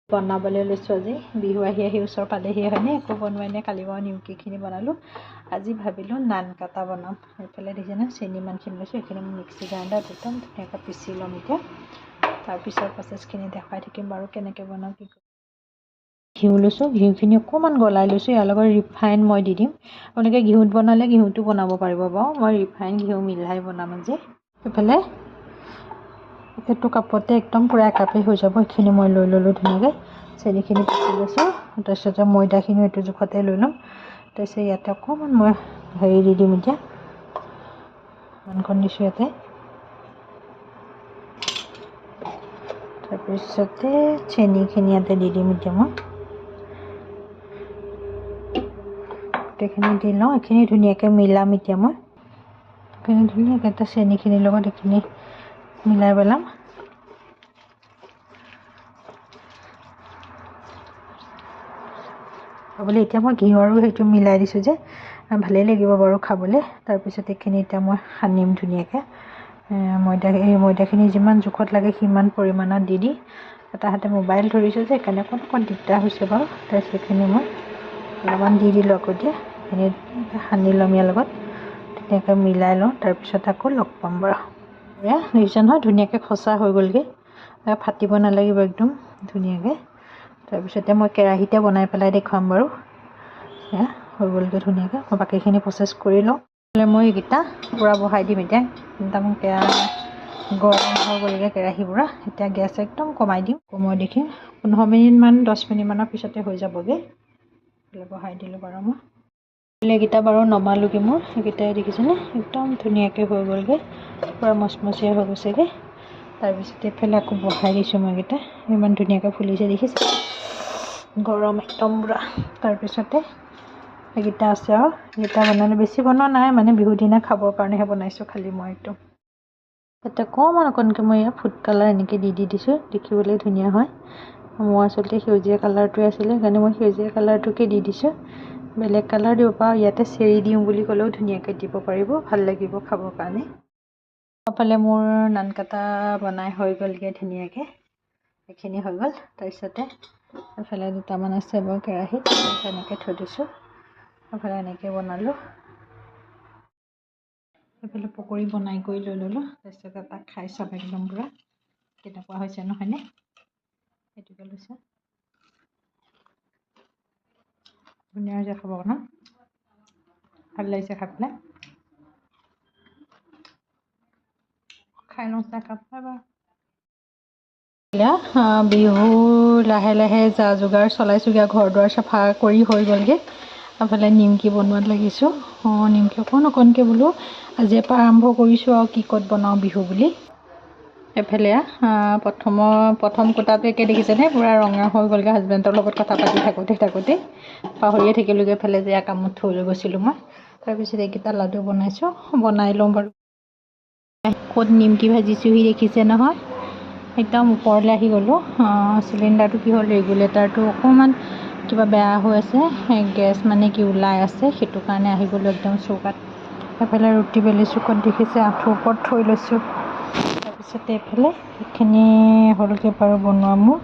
বনাবলৈ লৈছোঁ আজি বিহু আহি ওচৰ পালেহি হয়নে একো বনোৱাই নাই কালি মই নিমকিখিনি বনালোঁ আজি ভাবিলোঁ নান কাটা বনাম এইফালে দেখিছেনে চেনি ইমানখিনি লৈছোঁ এইখিনি মিক্সি গ্ৰাইণ্ডাৰত একদম ধুনীয়াকৈ পিচি ল'ম এতিয়া তাৰপিছৰ প্ৰচেছখিনি দেখাই থাকিম বাৰু কেনেকৈ বনাম কি ঘিউ লৈছোঁ ঘিউখিনি অকণমান গলাই লৈছোঁ ইয়াৰ লগত ৰিফাইন মই দি দিম আপোনালোকে ঘিউত বনালে ঘিউটো বনাব পাৰিব বাৰু মই ৰিফাইন ঘিউ মিলাই বনাম আজি এইফালে এইটো কাপতে একদম পুৰা একাপে হৈ যাব এইখিনি মই লৈ ল'লোঁ ধুনীয়াকৈ চেনিখিনি পিচি লৈছোঁ তাৰপিছতে ময়দাখিনি এইটো জোখতে লৈ ল'ম তাৰপিছত ইয়াতে অকণমান মই হেৰি দি দিম এতিয়া মানকণ দিছোঁ ইয়াতে তাৰপিছতে চেনিখিনি ইয়াতে দি দিম এতিয়া মই গোটেইখিনি দি লওঁ এইখিনি ধুনীয়াকৈ মিলাম এতিয়া মই এইখিনি ধুনীয়াকৈ এটা চেনিখিনিৰ লগত এইখিনি মিলাই পেলাম খাবলৈ এতিয়া মই ঘিউ আৰু সেইটো মিলাই দিছোঁ যে ভালেই লাগিব বাৰু খাবলৈ তাৰপিছত এইখিনি এতিয়া মই সানিম ধুনীয়াকৈ ময়দাখিনি যিমান জোখত লাগে সিমান পৰিমাণত দি এটা হাতে মোবাইল ধৰিছোঁ যে সেইকাৰণে অকণ দিগদাৰ হৈছে বাৰু তাৰপিছত এইখিনি মই অলপমান দি দিলোঁ আকৌ এতিয়া এইখিনি সানি ল'ম ইয়াৰ লগত ধুনীয়াকৈ মিলাই লওঁ তাৰপিছত আকৌ লগ পাম বাৰু দেখিছে নহয় ধুনীয়াকৈ খচা হৈ গ'লগৈ ফাটিব নালাগিব একদম ধুনীয়াকৈ তাৰপিছতে মই কেৰাহীতে বনাই পেলাই দেখুৱাম বাৰু এয়া হৈ গ'লগৈ ধুনীয়াকৈ মই বাকীখিনি প্ৰচেছ কৰি লওঁ মই এইকেইটা পূৰা বহাই দিম এতিয়া একদম গৰম হৈ গ'লগৈ কেৰাহী পূৰা এতিয়া গেছ একদম কমাই দিম মই দেখিম 15 মিনিটমান 10 মিনিটমানৰ পিছতে হৈ যাবগৈ বহাই দিলোঁ বাৰু মই এইকেইটা বাৰু নমালোগৈ মোৰ এইকেইটাই দেখিছেনে একদম ধুনীয়াকৈ হৈ গ'লগৈ পূৰা মচমচীয়া হৈ গৈছেগৈ তাৰপিছত এইফালে আকৌ বহাই দিছোঁ মই এইকেইটা ইমান ধুনীয়াকৈ ফুলিছে দেখিছে গৰম একদম পূৰা তাৰপিছতে এইকেইটা আছে আৰু এইকেইটা বনালে বেছি বনোৱা নাই মানে বিহুৰ দিনা খাবৰ কাৰণেহে বনাইছোঁ খালি মই একদম ইয়াতে অকণকৈ মই ইয়াত ফুড কালাৰ এনেকৈ দি দিছোঁ দেখিবলৈ ধুনীয়া হয় মোৰ আচলতে সেউজীয়া কালাৰটোৱে আছিলে সেইকাৰণে মই সেউজীয়া কালাৰটোকে দি দিছোঁ বেলেগ কালাৰ দিব পাৰোঁ ইয়াতে চেৰি দিওঁ বুলি ক'লেও ধুনীয়াকৈ দিব পাৰিব ভাল লাগিব খাবৰ কাৰণে এইফালে মোৰ নান কাটা বনাই হৈ গ'লগৈ ধুনীয়াকৈ এইখিনি হৈ গ'ল তাৰপিছতে এইফালে দুটামান আছে বাৰু কেৰাহীত তেনেকৈ থৈ দিছোঁ এইফালে এনেকৈ বনালোঁ এইফালে পকৰি বনাই কৰি লৈ ল'লোঁ তাৰপিছত এটা খাই চাব একদম পূৰা কেনেকুৱা হৈছে নহয়নে সেইটোকে লৈছোঁ ধুনীয়া হৈছে খাব ন ভাল লাগিছে খাই পেলাই খাই লওঁ চাহকাপ বাৰু বিহু লাহে লাহে যা যোগাৰ চলাইছোগৈ ঘৰ দুৱাৰ চাফা কৰি হৈ গ'লগৈ এইফালে নিমকি বনোৱাত লাগিছোঁ নিমকি অকণকৈ বোলো আজিৰ পৰা আৰম্ভ কৰিছোঁ আৰু কি ক'ত বনাওঁ বিহু বুলি এইফালে প্ৰথম কোটাটো একে দেখিছেনে পূৰা ৰঙা হৈ গ'লগৈ হাজবেণ্ডৰ লগত কথা পাতি থাকোঁতে পাহৰিয়ে থাকিলোঁগৈ এইফালে যে কামত থৈ লৈ গৈছিলোঁ মই তাৰপিছত এইকেইটা লাডু বনাইছোঁ বনাই লওঁ বাৰু ক'ত নিমকি ভাজিছোঁহি দেখিছে নহয় একদম ওপৰলৈ আহি গ'লোঁ চিলিণ্ডাৰটো কি হ'ল ৰেগুলেটাৰটো অকণমান কিবা বেয়া হৈ আছে গেছ মানে কি ওলাই আছে সেইটো কাৰণে আহি গ'লোঁ একদম চৌকাত এইফালে ৰুটি বেলিছোঁ ক'ত দেখিছে আঁঠুৰ ওপৰত থৈ লৈছোঁ তাৰপিছতে এইফালে এইখিনি হ'লগৈ বাৰু বনোৱা মোৰ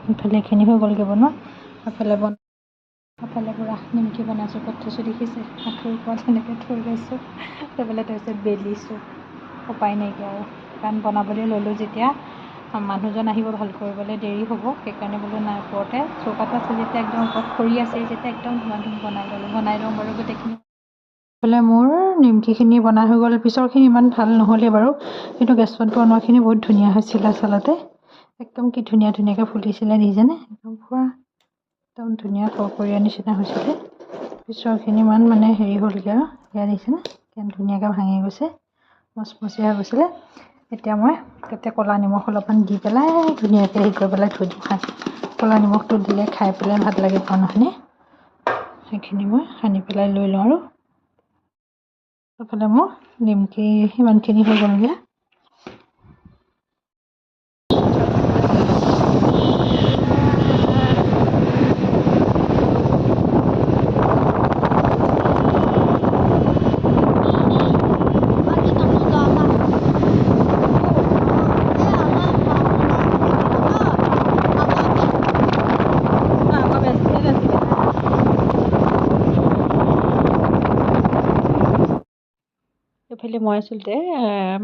এইফালে এইখিনি হৈ গ'লগৈ বনোৱা এইফালে পূৰা নিমকি বনাইছোঁ ক'ত থৈছোঁ দেখিছে আঁঠুৰ ওপৰত সেনেকৈ থৈ লৈছোঁ সেইফালে তাৰপিছত বেলিছোঁ উপায় নাইকিয়া আৰু কাৰণ বনাবলৈ ল'লোঁ যেতিয়া মানুহজন আহিব ভাল কৰিবলৈ দেৰি হ'ব সেইকাৰণে বোলো নাই ওপৰতে চৌকাটো আছে যেতিয়া একদম ওপৰত খৰি আছে যেতিয়া একদম ধুমাধুম বনাই লওঁ বাৰু গোটেইখিনি এইফালে মোৰ নিমকিখিনি বনাই হৈ গ'ল পিছৰখিনি ইমান ভাল নহ'লে বাৰু কিন্তু গেছত বনোৱাখিনি বহুত ধুনীয়া হৈছিলে আচলতে একদম কি ধুনীয়াকৈ ফুলিছিলে দেখিছেনে একদম পূৰা একদম ধুনীয়া খৰখৰীয়া নিচিনা হৈছিলে পিছৰখিনি ইমান মানে হেৰি হ'লগৈ আৰু ইয়াত দেখিছেনে কিমান ধুনীয়াকৈ ভাঙি গৈছে মচমচীয়া হৈ গৈছিলে এতিয়া মই তাতে ক'লা নিমখ অলপমান দি পেলাই ধুনীয়াকৈ হেৰি কৰি পেলাই থৈ দিম ক'লা নিমখটো দিলে খাই পেলাই ভাল লাগে নহয়নে সেইখিনি মই সানি পেলাই লৈ লওঁ আৰু এইফালে মোৰ নিমকি সিমানখিনি হৈ গ'লগৈ মই আচলতে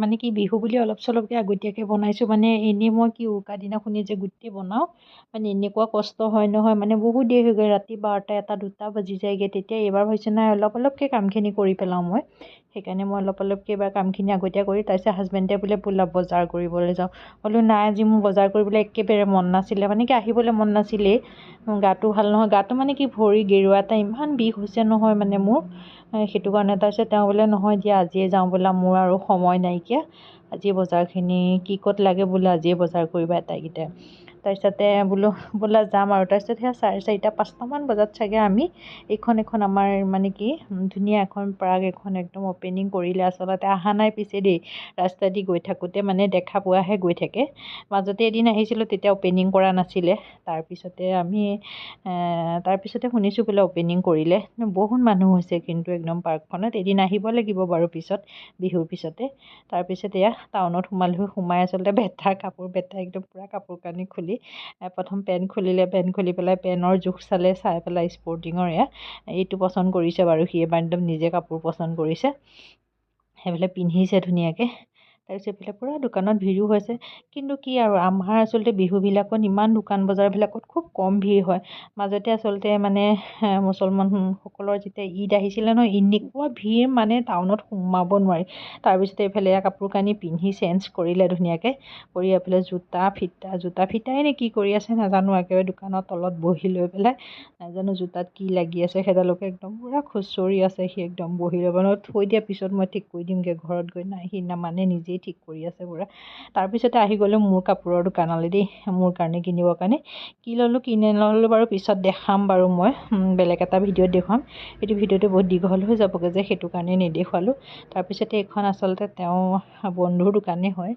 মানে কি বিহু বুলি অলপ চলপকৈ আগতীয়াকৈ বনাইছোঁ মানে এনেই মই কি উৰুকা দিনাখনি যে গোটেই বনাওঁ মানে এনেকুৱা কষ্ট হয় নহয় মানে বহুত দেৰি হৈ গ'ল ৰাতি 12টা 1টা 2টা বাজি যায়গৈ তেতিয়া এইবাৰ হৈছে নাই অলপ অলপকৈ কামখিনি কৰি পেলাওঁ মই সেইকাৰণে মই অলপ অলপকৈ এইবাৰ কামখিনি আগতীয়া কৰি তাৰপিছত হাজবেণ্ডে বোলে ব'লা বজাৰ কৰিবলৈ যাওঁ বোলো নাই আজি মোৰ বজাৰ কৰিবলৈ একেবাৰে মন নাছিলে মানে কি আহিবলৈ মন নাছিলেই গাটো ভাল নহয় গাটো মানে কি ভৰি গেৰুৱা এটা ইমান বিষ হৈছে নহয় মানে মোৰ সেইটো কাৰণে তাৰপিছত তেওঁ বোলে নহয় দিয়া আজিয়ে যাওঁ বোলা মোৰ আৰু সময় নাইকিয়া আজি বজাৰখিনি কি ক'ত লাগে বোলো আজিয়ে বজাৰ কৰিবা আটাইকেইটাই তাৰপিছতে বোলো বোলা যাম আৰু তাৰপিছত সেয়া 4:30 5টামান বজাত চাগে আমি এখন আমাৰ মানে কি ধুনীয়া এখন পাৰ্ক এখন একদম অ'পেনিং কৰিলে আচলতে অহা নাই পিছে দেই ৰাস্তা দি গৈ থাকোঁতে মানে দেখা পোৱাহে গৈ থাকে মাজতে এদিন আহিছিলোঁ তেতিয়া অ'পেনিং কৰা নাছিলে তাৰপিছতে শুনিছোঁ বোলে অ'পেনিং কৰিলে বহুত মানুহ হৈছে কিন্তু একদম পাৰ্কখনত এদিন আহিব লাগিব বাৰু পিছত বিহুৰ পিছতে তাৰপিছত এয়া টাউনত সোমাই আচলতে কাপোৰ একদম পূৰা কাপোৰ কানি খুলি প্ৰথম পেণ্ট খুলিলে পেণ্ট খুলি পেলাই পেনৰ জোখ চাই পেলাই স্পৰ্টিঙৰ এইটো পচন্দ কৰিছে বাৰু সি এবাৰ একদম নিজে কাপোৰ পচন্দ কৰিছে সেইফালে পিন্ধিছে ধুনীয়াকৈ তাৰপিছত এইফালে পূৰা দোকানত ভিৰো হৈছে কিন্তু কি আৰু আমাৰ আচলতে বিহুবিলাকত ইমান দোকান বজাৰবিলাকত খুব কম ভিৰ হয় মাজতে আচলতে মানে মুছলমানসকলৰ যেতিয়া ঈদ আহিছিলে ন এনেকুৱা ভিৰ মানে টাউনত সোমাব নোৱাৰি তাৰপিছতে এইফালে কাপোৰ কানি পিন্ধি চেঞ্জ কৰিলে ধুনীয়াকৈ কৰি এইফালে জোতা ফিটাই নে কি কৰি আছে নাজানো একেবাৰে দোকানৰ তলত বহি লৈ পেলাই নাজানো জোতাত কি লাগি আছে সেইডালকে একদম পূৰা খুচৰি আছে সি একদম বহি ল'ব থৈ দিয়া পিছত মই ঠিক কৰি দিমগৈ ঘৰত গৈ নাই সি নামানে নিজেই ঠিক কৰি আছে পূৰা তাৰপিছতে আহি গ'লোঁ মোৰ কাপোৰৰ দোকানলৈ দেই মোৰ কাৰণে কিনিবৰ কাৰণে কি ল'লোঁ কি নল'লোঁ বাৰু পিছত দেখাম বাৰু মই বেলেগ এটা ভিডিঅ'ত দেখুৱাম এইটো ভিডিঅ'টো বহুত দীঘল হৈ যাবগৈ যে সেইটো কাৰণে নেদেখুৱালোঁ তাৰপিছতে এইখন আচলতে তেওঁ বন্ধুৰ দোকানেই হয়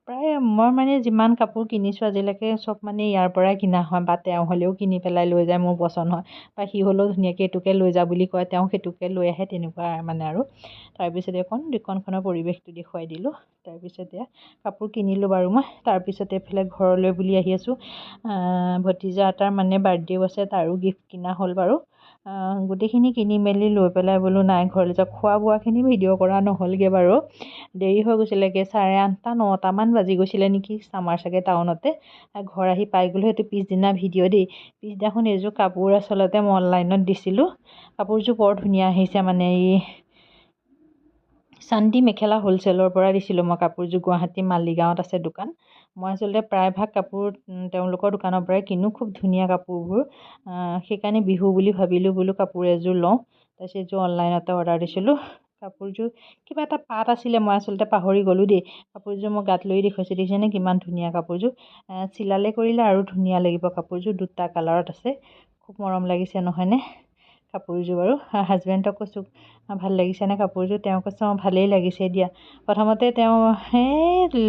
প্ৰায় মই মানে যিমান কাপোৰ কিনিছোঁ আজিলৈকে চব মানে ইয়াৰ পৰাই কিনা হয় বা তেওঁ হ'লেও কিনি পেলাই লৈ যায় মোৰ পচন্দ হয় বা সি হ'লেও ধুনীয়াকৈ এইটোকে লৈ যা বুলি কয় তেওঁ সেইটোকে লৈ আহে তেনেকুৱা মানে আৰু তাৰপিছতে দোকানখনৰ পৰিৱেশটো দেখুৱাই দিলোঁ তাৰপিছতে কাপোৰ কিনিলোঁ বাৰু মই তাৰপিছতে এইফালে ঘৰলৈ বুলি আহি আছোঁ ভতিজা এটাৰ মানে বাৰ্থডেও আছে তাৰো গিফ্ট কিনা হ'ল বাৰু গোটেইখিনি কিনি মেলি লৈ পেলাই বোলো নাই ঘৰলৈ যাওঁ খোৱা বোৱাখিনি ভিডিঅ' কৰা নহ'লগৈ বাৰু দেৰি হৈ গৈছিলেগৈ 8:30 9টামান বাজি গৈছিলে নেকি আমাৰ চাগে টাউনতে ঘৰ আহি পাই গ'লোঁ সেইটো পিছদিনা ভিডিঅ' দেই পিছদিনাখন এযোৰ কাপোৰ আচলতে মই অনলাইনত দিছিলোঁ কাপোৰযোৰ বৰ ধুনীয়া আহিছে মানে এই শান্তি মেখেলা হ'লচেলৰ পৰা দিছিলোঁ মই কাপোৰযোৰ গুৱাহাটী মালিগাঁৱত আছে দোকান মই আচলতে প্ৰায়ভাগ কাপোৰ তেওঁলোকৰ দোকানৰ পৰাই কিনো খুব ধুনীয়া কাপোৰবোৰ সেইকাৰণে বিহু বুলি ভাবিলোঁ বোলো কাপোৰ এযোৰ লওঁ তাৰপিছত এযোৰ অনলাইনতে অৰ্ডাৰ দিছিলোঁ কাপোৰযোৰ কিবা এটা পাত আছিলে মই আচলতে পাহৰি গ'লোঁ দেই কাপোৰযোৰ মই গাত লৈ দেখুৱাইছোঁ দেখিছেনে কিমান ধুনীয়া কাপোৰযোৰ চিলালে কৰিলে আৰু ধুনীয়া লাগিব কাপোৰযোৰ 2টা কালাৰত আছে খুব মৰম লাগিছে নহয়নে কাপোৰযোৰ বাৰু হাজবেণ্ডক কৈছোঁ ভাল লাগিছেনে কাপোৰযোৰ তেওঁ কৈছে অঁ ভালেই লাগিছে দিয়া প্ৰথমতে তেওঁ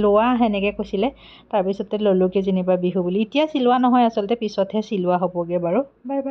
লোৱা সেনেকৈ কৈছিলে তাৰপিছতে ল'লোঁগৈ যেনিবা বিহু বুলি এতিয়া চিলোৱা নহয় আচলতে পিছতহে চিলোৱা হ'বগৈ বাৰু বাই বাই